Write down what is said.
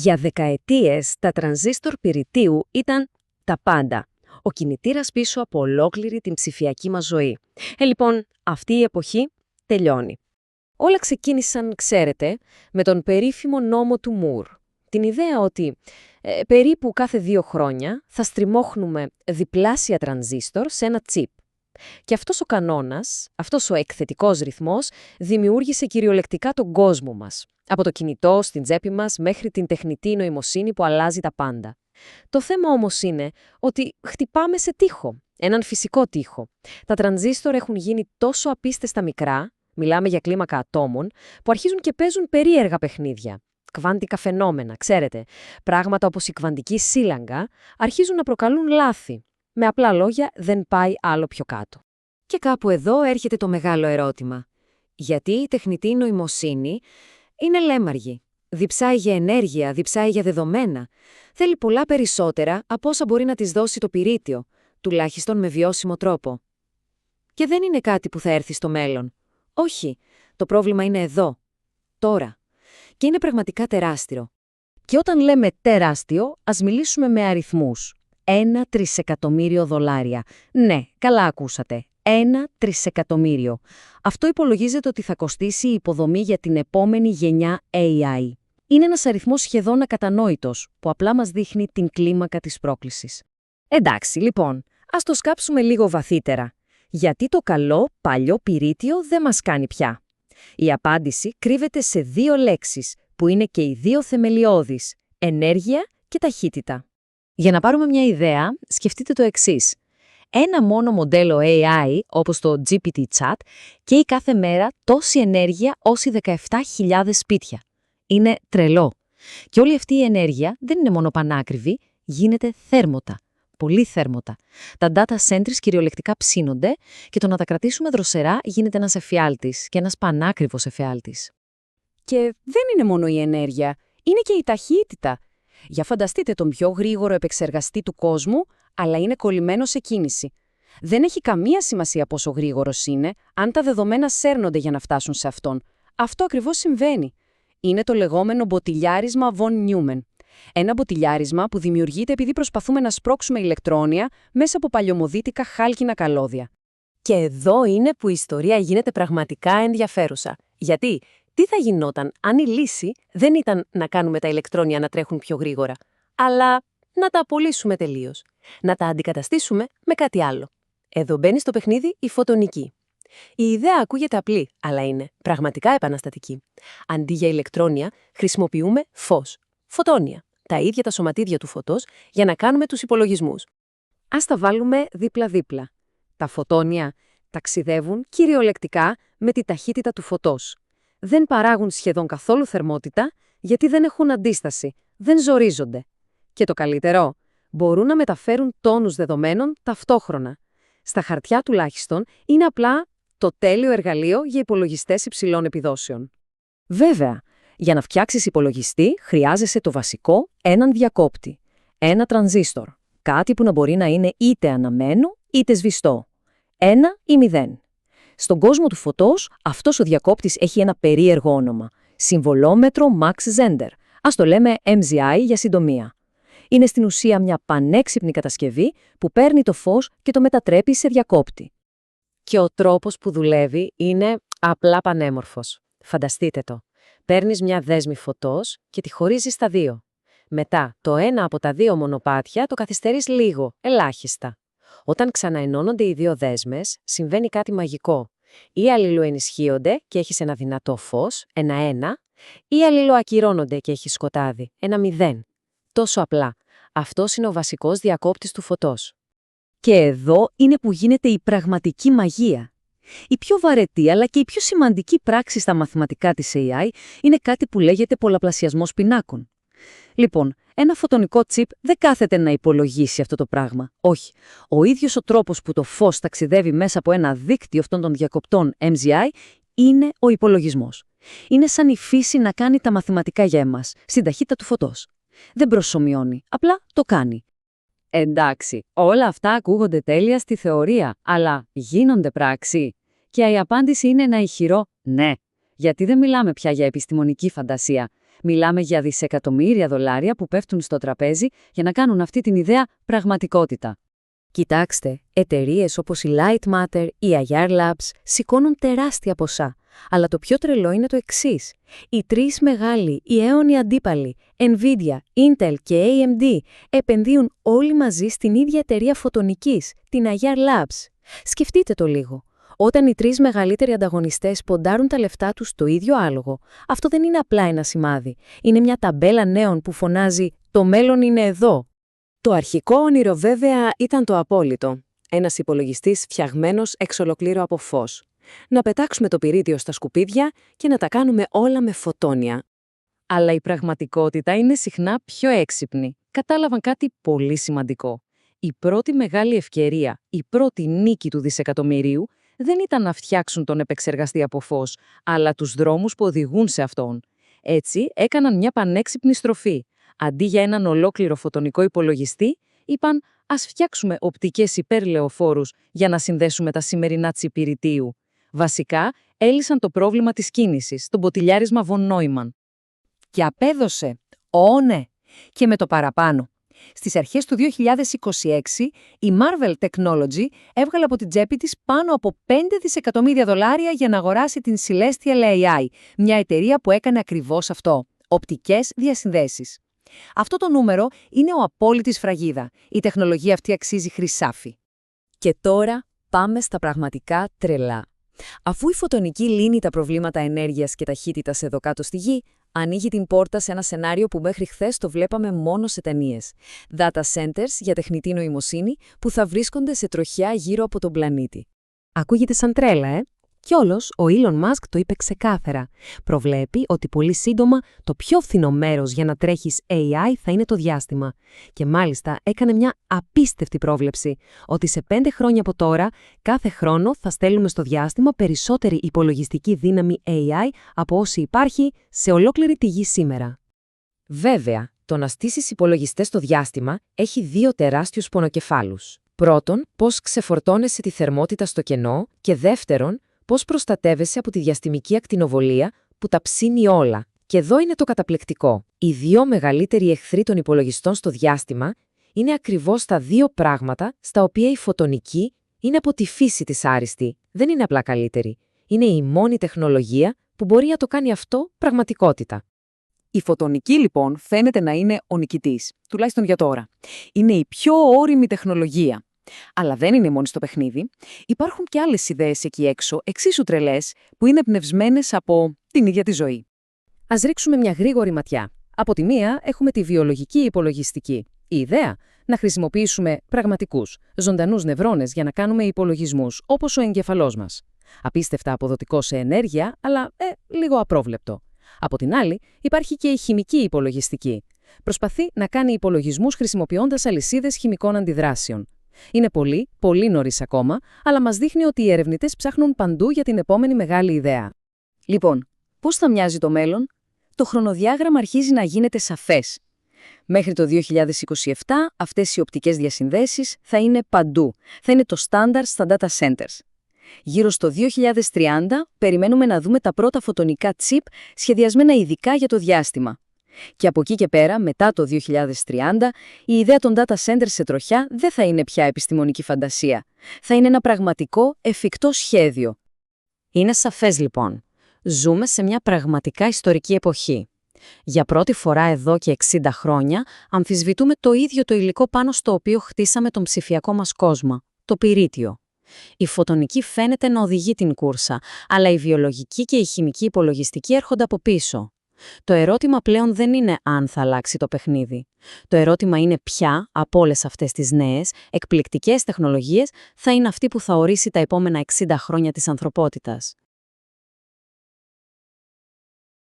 Για δεκαετίες τα τρανζίστορ πυρητίου ήταν τα πάντα. Ο κινητήρας πίσω από ολόκληρη την ψηφιακή μας ζωή. Λοιπόν, αυτή η εποχή τελειώνει. Όλα ξεκίνησαν, ξέρετε, με τον περίφημο νόμο του Μουρ. Την ιδέα ότι περίπου κάθε 2 χρόνια θα στριμώχνουμε διπλάσια τρανζίστορ σε ένα τσιπ. Και αυτός ο κανόνας, αυτός ο εκθετικός ρυθμός, δημιούργησε κυριολεκτικά τον κόσμο μας. Από το κινητό στην τσέπη μας μέχρι την τεχνητή νοημοσύνη που αλλάζει τα πάντα. Το θέμα όμως είναι ότι χτυπάμε σε τοίχο, έναν φυσικό τοίχο. Τα τρανζίστορ έχουν γίνει τόσο απίστευτα μικρά, μιλάμε για κλίμακα ατόμων, που αρχίζουν και παίζουν περίεργα παιχνίδια. Κβάντικα φαινόμενα, ξέρετε. Πράγματα όπως η κβαντική σίλαγγα αρχίζουν να προκαλούν λάθη. Με απλά λόγια, δεν πάει άλλο πιο κάτω. Και κάπου εδώ έρχεται το μεγάλο ερώτημα. Γιατί η τεχνητή νοημοσύνη είναι λέμαργη. Διψάει για ενέργεια, διψάει για δεδομένα. Θέλει πολλά περισσότερα από όσα μπορεί να της δώσει το πυρίτιο, τουλάχιστον με βιώσιμο τρόπο. Και δεν είναι κάτι που θα έρθει στο μέλλον. Όχι, το πρόβλημα είναι εδώ, τώρα. Και είναι πραγματικά τεράστιο. Και όταν λέμε τεράστιο, ας μιλήσουμε με αριθμούς. 1 τρισεκατομμύριο δολάρια. Ναι, καλά ακούσατε. 1 τρισεκατομμύριο. Αυτό υπολογίζεται ότι θα κοστίσει η υποδομή για την επόμενη γενιά AI. Είναι ένας αριθμός σχεδόν ακατανόητος, που απλά μας δείχνει την κλίμακα της πρόκλησης. Εντάξει, λοιπόν, ας το σκάψουμε λίγο βαθύτερα. Γιατί το καλό, παλιό πυρίτιο δεν μας κάνει πια? Η απάντηση κρύβεται σε 2 λέξεις, που είναι και οι 2 θεμελιώδεις: ενέργεια και ταχύτητα. Για να πάρουμε μια ιδέα, σκεφτείτε το εξής. Ένα μόνο μοντέλο AI, όπως το GPT Chat, καίει κάθε μέρα τόση ενέργεια όση 17.000 σπίτια. Είναι τρελό. Και όλη αυτή η ενέργεια δεν είναι μόνο πανάκριβη, γίνεται θέρμοτα. Πολύ θέρμοτα. Τα data centers κυριολεκτικά ψήνονται και το να τα κρατήσουμε δροσερά γίνεται ένας εφιάλτης και ένας πανάκριβος εφιάλτης. Και δεν είναι μόνο η ενέργεια, είναι και η ταχύτητα. Για φανταστείτε τον πιο γρήγορο επεξεργαστή του κόσμου, αλλά είναι κολλημένο σε κίνηση. Δεν έχει καμία σημασία πόσο γρήγορος είναι, αν τα δεδομένα σέρνονται για να φτάσουν σε αυτόν. Αυτό ακριβώς συμβαίνει. Είναι το λεγόμενο μποτιλιάρισμα von Neumann. Ένα μποτιλιάρισμα που δημιουργείται επειδή προσπαθούμε να σπρώξουμε ηλεκτρόνια μέσα από παλιωμοδίτικα χάλκινα καλώδια. Και εδώ είναι που η ιστορία γίνεται πραγματικά ενδιαφέρουσα. Γιατί, τι θα γινόταν αν η λύση δεν ήταν να κάνουμε τα ηλεκτρόνια να τρέχουν πιο γρήγορα, αλλά να τα απολύσουμε τελείως, να τα αντικαταστήσουμε με κάτι άλλο. Εδώ μπαίνει στο παιχνίδι η φωτονική. Η ιδέα ακούγεται απλή, αλλά είναι πραγματικά επαναστατική. Αντί για ηλεκτρόνια, χρησιμοποιούμε φως, φωτόνια, τα ίδια τα σωματίδια του φωτός, για να κάνουμε τους υπολογισμούς. Ας τα βάλουμε δίπλα-δίπλα. Τα φωτόνια ταξιδεύουν κυριολεκτικά με τη ταχύτητα του φωτός. Δεν παράγουν σχεδόν καθόλου θερμότητα, γιατί δεν έχουν αντίσταση, δεν ζορίζονται. Και το καλύτερο, μπορούν να μεταφέρουν τόνους δεδομένων ταυτόχρονα. Στα χαρτιά τουλάχιστον είναι απλά το τέλειο εργαλείο για υπολογιστές υψηλών επιδόσεων. Βέβαια, για να φτιάξεις υπολογιστή χρειάζεσαι το βασικό, έναν διακόπτη. Ένα τρανζίστορ. Κάτι που να μπορεί να είναι είτε αναμένο είτε σβηστό. 1 ή 0. Στον κόσμο του φωτός, αυτός ο διακόπτης έχει ένα περίεργο όνομα. Συμβολόμετρο Max Zehnder. Ας το λέμε MZI για συντομία. Είναι στην ουσία μια πανέξυπνη κατασκευή που παίρνει το φως και το μετατρέπει σε διακόπτη. Και ο τρόπος που δουλεύει είναι απλά πανέμορφος. Φανταστείτε το. Παίρνεις μια δέσμη φωτός και τη χωρίζεις στα 2. Μετά, το ένα από τα 2 μονοπάτια το καθυστερείς λίγο, ελάχιστα. Όταν ξαναενώνονται οι 2 δέσμες, συμβαίνει κάτι μαγικό. Ή αλληλοενισχύονται και έχεις ένα δυνατό φως, ένα 1, ή αλληλοακυρώνονται και έχεις σκοτάδι, ένα 0. Τόσο απλά. Αυτός είναι ο βασικός διακόπτης του φωτός. Και εδώ είναι που γίνεται η πραγματική μαγεία. Η πιο βαρετή αλλά και η πιο σημαντική πράξη στα μαθηματικά της AI είναι κάτι που λέγεται πολλαπλασιασμός πινάκων. Λοιπόν, ένα φωτονικό τσιπ δεν κάθεται να υπολογίσει αυτό το πράγμα. Όχι. Ο ίδιος ο τρόπος που το φως ταξιδεύει μέσα από ένα δίκτυο αυτών των διακοπτών MZI είναι ο υπολογισμός. Είναι σαν η φύση να κάνει τα μαθηματικά για εμάς, στην ταχύτητα του φωτός. Δεν προσομοιώνει, απλά το κάνει. Εντάξει, όλα αυτά ακούγονται τέλεια στη θεωρία, αλλά γίνονται πράξη? Και η απάντηση είναι ένα ηχηρό ναι, γιατί δεν μιλάμε πια για επιστημονική φαντασία. Μιλάμε για δισεκατομμύρια δολάρια που πέφτουν στο τραπέζι για να κάνουν αυτή την ιδέα πραγματικότητα. Κοιτάξτε, εταιρείες όπως η Light Matter ή η Ayar Labs σηκώνουν τεράστια ποσά. Αλλά το πιο τρελό είναι το εξής. Οι τρεις μεγάλοι, οι αίωνιοι αντίπαλοι, Nvidia, Intel και AMD, επενδύουν όλοι μαζί στην ίδια εταιρεία φωτονικής, την Ayar Labs. Σκεφτείτε το λίγο. Όταν οι τρεις μεγαλύτεροι ανταγωνιστές ποντάρουν τα λεφτά τους στο ίδιο άλογο, αυτό δεν είναι απλά ένα σημάδι. Είναι μια ταμπέλα νέων που φωνάζει «Το μέλλον είναι εδώ». Το αρχικό όνειρο βέβαια ήταν το απόλυτο. Ένας υπολογιστής φτιαγμένος εξ ολοκλήρου από φως. Να πετάξουμε το πυρίτιο στα σκουπίδια και να τα κάνουμε όλα με φωτόνια. Αλλά η πραγματικότητα είναι συχνά πιο έξυπνη. Κατάλαβαν κάτι πολύ σημαντικό. Η πρώτη μεγάλη ευκαιρία, η πρώτη νίκη του δισεκατομμυρίου δεν ήταν να φτιάξουν τον επεξεργαστή από φως, αλλά τους δρόμους που οδηγούν σε αυτόν. Έτσι έκαναν μια πανέξυπνη στροφή. Αντί για έναν ολόκληρο φωτονικό υπολογιστή, είπαν ας φτιάξουμε οπτικές υπερλεοφόρους για να συνδέσουμε τα σημερινά τσιπ πυρητίου. Βασικά, έλυσαν το πρόβλημα της κίνησης, το μποτιλιάρισμα von Neumann. Και απέδωσε. Ναι. Και με το παραπάνω. Στις αρχές του 2026, η Marvell Technology έβγαλε από την τσέπη της πάνω από 5 δισεκατομμύρια δολάρια για να αγοράσει την Celestial AI, μια εταιρεία που έκανε ακριβώς αυτό, οπτικές διασυνδέσεις. Αυτό το νούμερο είναι ο απόλυτη σφραγίδα. Η τεχνολογία αυτή αξίζει χρυσάφι. Και τώρα πάμε στα πραγματικά τρελά. Αφού η φωτονική λύνει τα προβλήματα ενέργειας και ταχύτητας εδώ κάτω στη Γη, ανοίγει την πόρτα σε ένα σενάριο που μέχρι χθες το βλέπαμε μόνο σε ταινίες. Data centers για τεχνητή νοημοσύνη που θα βρίσκονται σε τροχιά γύρω από τον πλανήτη. Ακούγεται σαν τρέλα, Κιόλος, ο Elon Musk το είπε ξεκάθαρα. Προβλέπει ότι πολύ σύντομα το πιο φθηνό μέρος για να τρέχεις AI θα είναι το διάστημα. Και μάλιστα έκανε μια απίστευτη πρόβλεψη, ότι σε 5 χρόνια από τώρα, κάθε χρόνο θα στέλνουμε στο διάστημα περισσότερη υπολογιστική δύναμη AI από όση υπάρχει σε ολόκληρη τη Γη σήμερα. Βέβαια, το να στήσεις υπολογιστές στο διάστημα έχει 2 τεράστιους πονοκεφάλους. Πρώτον, πώς ξεφορτώνεσαι τη θερμότητα στο κενό και δεύτερον, πώς προστατεύεσαι από τη διαστημική ακτινοβολία που τα ψήνει όλα. Και εδώ είναι το καταπληκτικό. Οι 2 μεγαλύτεροι εχθροί των υπολογιστών στο διάστημα είναι ακριβώς τα 2 πράγματα στα οποία η φωτονική είναι από τη φύση της άριστη. Δεν είναι απλά καλύτερη. Είναι η μόνη τεχνολογία που μπορεί να το κάνει αυτό πραγματικότητα. Η φωτονική λοιπόν φαίνεται να είναι ο νικητής, τουλάχιστον για τώρα. Είναι η πιο όριμη τεχνολογία. Αλλά δεν είναι μόνη στο παιχνίδι. Υπάρχουν και άλλες ιδέες εκεί έξω, εξίσου τρελές, που είναι εμπνευσμένες από την ίδια τη ζωή. Ας ρίξουμε μια γρήγορη ματιά. Από τη μία έχουμε τη βιολογική υπολογιστική. Η ιδέα να χρησιμοποιήσουμε πραγματικούς, ζωντανούς νευρώνες για να κάνουμε υπολογισμούς, όπως ο εγκεφαλός μας. Απίστευτα αποδοτικό σε ενέργεια, αλλά λίγο απρόβλεπτο. Από την άλλη, υπάρχει και η χημική υπολογιστική. Προσπαθεί να κάνει υπολογισμούς χρησιμοποιώντας αλυσίδες χημικών αντιδράσεων. Είναι πολύ, πολύ νωρίς ακόμα, αλλά μας δείχνει ότι οι ερευνητές ψάχνουν παντού για την επόμενη μεγάλη ιδέα. Λοιπόν, πώς θα μοιάζει το μέλλον? Το χρονοδιάγραμμα αρχίζει να γίνεται σαφές. Μέχρι το 2027 αυτές οι οπτικές διασυνδέσεις θα είναι παντού. Θα είναι το στάνταρ στα data centers. Γύρω στο 2030 περιμένουμε να δούμε τα πρώτα φωτονικά τσιπ σχεδιασμένα ειδικά για το διάστημα. Και από εκεί και πέρα, μετά το 2030, η ιδέα των data centers σε τροχιά δεν θα είναι πια επιστημονική φαντασία. Θα είναι ένα πραγματικό, εφικτό σχέδιο. Είναι σαφές λοιπόν. Ζούμε σε μια πραγματικά ιστορική εποχή. Για πρώτη φορά εδώ και 60 χρόνια αμφισβητούμε το ίδιο το υλικό πάνω στο οποίο χτίσαμε τον ψηφιακό μας κόσμο, το πυρίτιο. Η φωτονική φαίνεται να οδηγεί την κούρσα, αλλά η βιολογική και η χημική υπολογιστική έρχονται από πίσω. Το ερώτημα πλέον δεν είναι αν θα αλλάξει το παιχνίδι. Το ερώτημα είναι ποια από όλες αυτές τις νέες, εκπληκτικές τεχνολογίες θα είναι αυτή που θα ορίσει τα επόμενα 60 χρόνια της ανθρωπότητας.